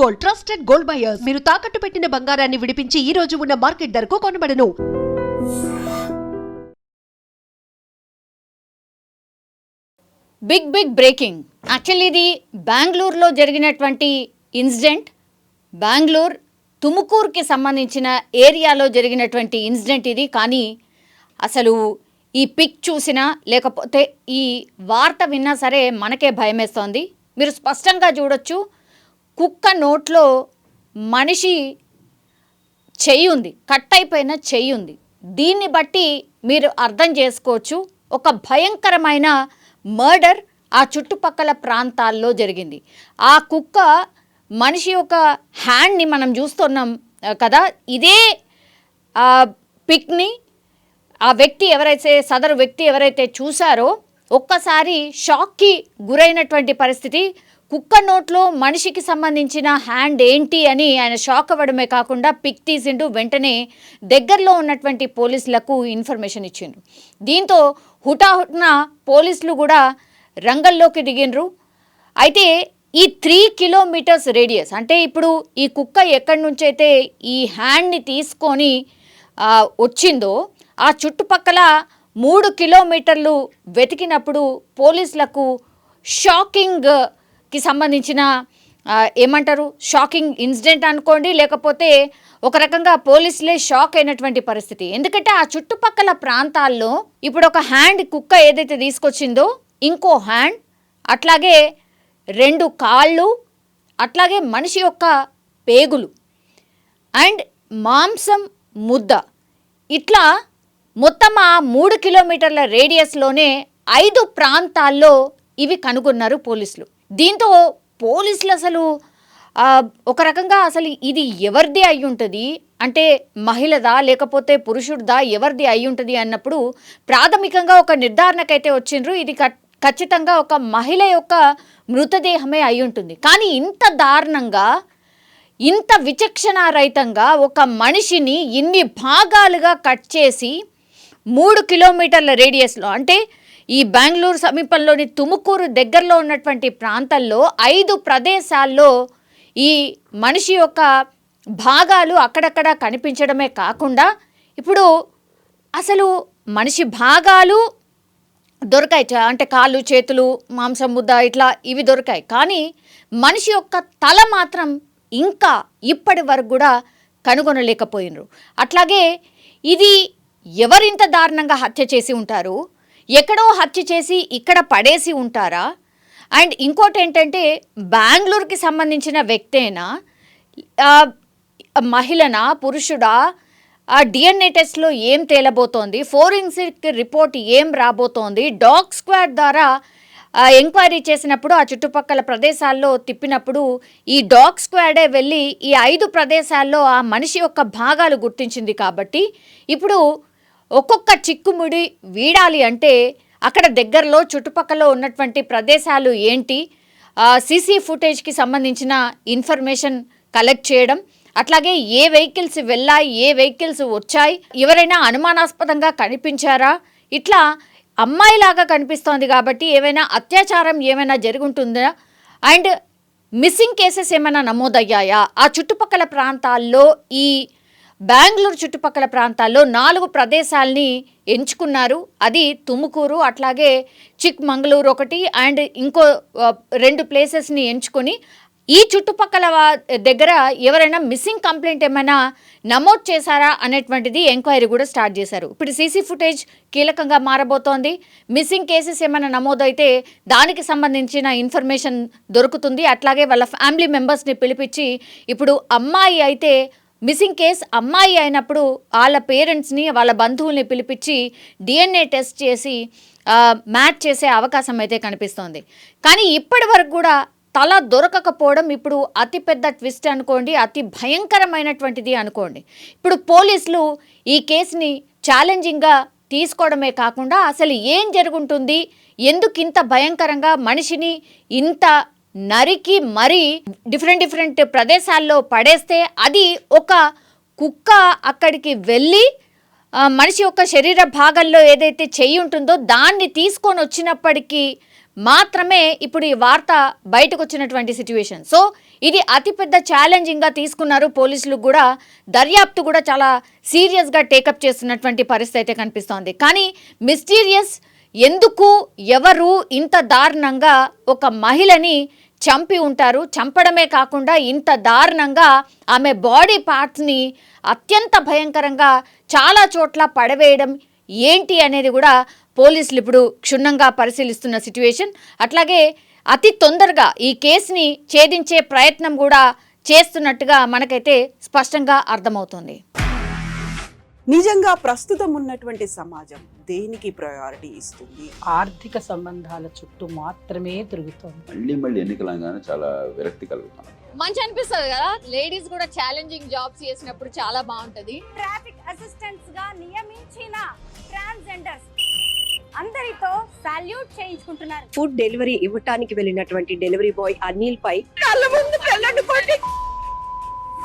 Gold, trusted gold buyers. మీరు తాకట్టు పెట్టిన బంగారాన్ని విడిపించి ఈ రోజు ఉన్న మార్కెట్ ధరకు కొనబడను. Big breaking. యాక్చువల్లీ ఇది బెంగళూరులో జరిగినటువంటి ఇన్సిడెంట్. బెంగళూరు తుముకూరుకి సంబంధించిన ఏరియాలో జరిగినటువంటి ఇన్సిడెంట్ ఇది. కానీ అసలు ఈ పిక్ చూసినా లేకపోతే ఈ వార్త విన్నా సరే మనకే భయమేస్తోంది. మీరు స్పష్టంగా చూడొచ్చు, కుక్క నోట్లో మనిషి చెయ్యి ఉంది, కట్ అయిపోయిన చెయ్యి ఉంది. దీన్ని బట్టి మీరు అర్థం చేసుకోవచ్చు, ఒక భయంకరమైన మర్డర్ ఆ చుట్టుపక్కల ప్రాంతాల్లో జరిగింది. ఆ కుక్క మనిషి యొక్క హ్యాండ్ని మనం చూస్తున్నాం కదా. ఇదే పిక్ని ఆ వ్యక్తి సదరు వ్యక్తి ఎవరైతే చూశారో ఒక్కసారి షాక్కి గురైనటువంటి పరిస్థితి. కుక్క నోట్లో మనిషికి సంబంధించిన హ్యాండ్ ఏంటి అని ఆయన షాక్ అవ్వడమే కాకుండా పిక్ తీసిండు. వెంటనే దగ్గరలో ఉన్నటువంటి పోలీసులకు ఇన్ఫర్మేషన్ ఇచ్చిండ్రు. దీంతో హుటాహుటిన పోలీసులు కూడా రంగంలోకి దిగిండ్రు. అయితే ఈ 3 కిలోమీటర్స్ రేడియస్, అంటే ఇప్పుడు ఈ కుక్క ఎక్కడి నుంచి అయితే ఈ హ్యాండ్ని తీసుకొని వచ్చిందో ఆ చుట్టుపక్కల 3 కిలోమీటర్లు వెతికినప్పుడు పోలీసులకు షాకింగ్కి సంబంధించిన ఏమంటారు, షాకింగ్ ఇన్సిడెంట్ అనుకోండి, లేకపోతే ఒక రకంగా పోలీసులే షాక్ అయినటువంటి పరిస్థితి. ఎందుకంటే ఆ చుట్టుపక్కల ప్రాంతాల్లో ఇప్పుడు ఒక హ్యాండ్ కుక్క ఏదైతే తీసుకొచ్చిందో, ఇంకో హ్యాండ్, అట్లాగే 2 కాళ్ళు, అట్లాగే మనిషి యొక్క పేగులు అండ్ మాంసం ముద్ద, ఇట్లా మొత్తం ఆ 3 కిలోమీటర్ల రేడియస్లోనే 5 ప్రాంతాల్లో ఇవి కనుగొన్నారు పోలీసులు. దీంతో పోలీసులు అసలు ఒక రకంగా అసలు ఇది ఎవరిది అయి ఉంటుంది, అంటే మహిళదా లేకపోతే పురుషుడిదా, ఎవరిది అయి ఉంటుంది అన్నప్పుడు ప్రాథమికంగా ఒక నిర్ధారణకైతే వచ్చిండ్రు. ఇది ఖచ్చితంగా ఒక మహిళ యొక్క మృతదేహమే అయి ఉంటుంది. కానీ ఇంత దారుణంగా, ఇంత విచక్షణారహితంగా ఒక మనిషిని ఇన్ని భాగాలుగా కట్ చేసి 3 కిలోమీటర్ల రేడియస్లో, అంటే ఈ బెంగళూరు సమీపంలోని తుముకూరు దగ్గరలో ఉన్నటువంటి ప్రాంతాల్లో 5 ప్రదేశాల్లో ఈ మనిషి యొక్క భాగాలు అక్కడక్కడ కనిపించడమే కాకుండా ఇప్పుడు అసలు మనిషి భాగాలు దొరికాయి, అంటే కాళ్ళు, చేతులు, మాంసం ముద్ద, ఇట్లా ఇవి దొరికాయి. కానీ మనిషి యొక్క తల మాత్రం ఇంకా ఇప్పటి వరకు కూడా కనుగొనలేకపోయినరు. అట్లాగే ఇది ఎవరింత దారుణంగా హత్య చేసి ఉంటారు, ఎక్కడో హత్య చేసి ఇక్కడ పడేసి ఉంటారా? అండ్ ఇంకోటి ఏంటంటే, బెంగళూరుకి సంబంధించిన వ్యక్తేనా, మహిళనా, పురుషుడా, ఆ డిఎన్ఏ టెస్ట్లో ఏం తేలబోతోంది, ఫోరెన్సిక్ రిపోర్ట్ ఏం రాబోతోంది, డాగ్ స్క్వాడ్ ద్వారా ఎంక్వైరీ చేసినప్పుడు ఆ చుట్టుపక్కల ప్రదేశాల్లో తిప్పినప్పుడు ఈ డాగ్ స్క్వాడే వెళ్ళి ఈ 5 ప్రదేశాల్లో ఆ మనిషి యొక్క భాగాలు గుర్తించింది. కాబట్టి ఇప్పుడు ఒక్కొక్క చిక్కుముడి వీడాలి అంటే అక్కడ దగ్గరలో చుట్టుపక్కల ఉన్నటువంటి ప్రదేశాలు ఏంటి, సీసీ ఫుటేజ్కి సంబంధించిన ఇన్ఫర్మేషన్ కలెక్ట్ చేయడం, అట్లాగే ఏ వెహికల్స్ వెళ్ళాయి, ఏ వెహికల్స్ వచ్చాయి, ఎవరైనా అనుమానాస్పదంగా కనిపించారా, ఇట్లా అమ్మాయిలాగా కనిపిస్తోంది కాబట్టి ఏమైనా అత్యాచారం ఏమైనా జరుగుంటుందా, అండ్ మిస్సింగ్ కేసెస్ ఏమైనా నమోదయ్యాయా, ఆ చుట్టుపక్కల ప్రాంతాల్లో, ఈ బెంగళూరు చుట్టుపక్కల ప్రాంతాల్లో 4 ప్రదేశాలని ఎంచుకున్నారు. అది తుముకూరు, అట్లాగే చిక్మంగళూరు ఒకటి, అండ్ ఇంకో 2 ప్లేసెస్ని ఎంచుకొని ఈ చుట్టుపక్కల దగ్గర ఎవరైనా మిస్సింగ్ కంప్లైంట్ ఏమైనా నమోదు చేశారా అనేటువంటిది ఎంక్వైరీ కూడా స్టార్ట్ చేశారు. ఇప్పుడు సీసీ ఫుటేజ్ కీలకంగా మారబోతోంది. మిస్సింగ్ కేసెస్ ఏమైనా నమోదైతే దానికి సంబంధించిన ఇన్ఫర్మేషన్ దొరుకుతుంది. అట్లాగే వాళ్ళ ఫ్యామిలీ మెంబర్స్ని పిలిపించి, ఇప్పుడు అమ్మాయి అయితే మిస్సింగ్ కేస్ అమ్మాయి అయినప్పుడు వాళ్ళ పేరెంట్స్ని, వాళ్ళ బంధువుల్ని పిలిపించి డిఎన్ఏ టెస్ట్ చేసి మ్యాచ్ చేసే అవకాశం అయితే కనిపిస్తోంది. కానీ ఇప్పటి వరకు కూడా తల దొరకకపోవడం ఇప్పుడు అతిపెద్ద ట్విస్ట్ అనుకోండి, అతి భయంకరమైనటువంటిది అనుకోండి. ఇప్పుడు పోలీసులు ఈ కేసుని ఛాలెంజింగ్గా తీసుకోవడమే కాకుండా అసలు ఏం జరుగుంటుంది, ఎందుకు ఇంత భయంకరంగా మనిషిని ఇంత నరికి మరీ డిఫరెంట్ ప్రదేశాల్లో పడేస్తే, అది ఒక కుక్క అక్కడికి వెళ్ళి మనిషి యొక్క శరీర భాగంలో ఏదైతే చెయ్యి ఉంటుందో దాన్ని తీసుకొని వచ్చినప్పటికీ మాత్రమే ఇప్పుడు ఈ వార్త బయటకు వచ్చినటువంటి సిచ్యువేషన్. సో ఇది అతిపెద్ద ఛాలెంజింగ్గా తీసుకున్నారు పోలీసులు కూడా. దర్యాప్తు కూడా చాలా సీరియస్గా టేకప్ చేస్తున్నటువంటి పరిస్థితి అయితే కనిపిస్తోంది. కానీ మిస్టీరియస్ ఎందుకు ఎవరు ఇంత దారుణంగా ఒక మహిళని చంపి ఉంటారు, చంపడమే కాకుండా ఇంత దారుణంగా ఆమె బాడీ పార్ట్స్ని అత్యంత భయంకరంగా చాలా చోట్ల పడవేయడం ఏంటి అనేది కూడా పోలీసులు ఇప్పుడు క్షుణ్ణంగా పరిశీలిస్తున్న సిట్యుయేషన్. అట్లాగే అతి తొందరగా ఈ కేసుని ఛేదించే ప్రయత్నం కూడా చేస్తున్నట్టుగా మనకైతే స్పష్టంగా అర్థమవుతుంది. నిజంగా ప్రస్తుతం ఉన్నటువంటి సమాజం దేనికి ప్రయారిటీ ఇస్తుంది? ఆర్థిక సంబంధాల చుట్టూ మాత్రమే తిరుగుతోంది. మళ్ళీ ఎన్నికలంగానే చాలా విరక్తి కలుగుతాను. మంచి అనిపిస్తుంది కదా, లేడీస్ కూడా ఛాలెంజింగ్ జాబ్స్ చేసినప్పుడు చాలా బాగుంటది. ట్రాఫిక్ అసిస్టెంట్స్ గా నియమించిన ట్రాన్స్జెండర్స్ అందరితో సాల్యూట్ చేయించుకుంటున్నారు. ఫుడ్ డెలివరీ ఇవ్వటానికి వెళ్ళినటువంటి డెలివరీ బాయ్ అనిల్ పై కళ్ళ ముందు పెళ్ళండి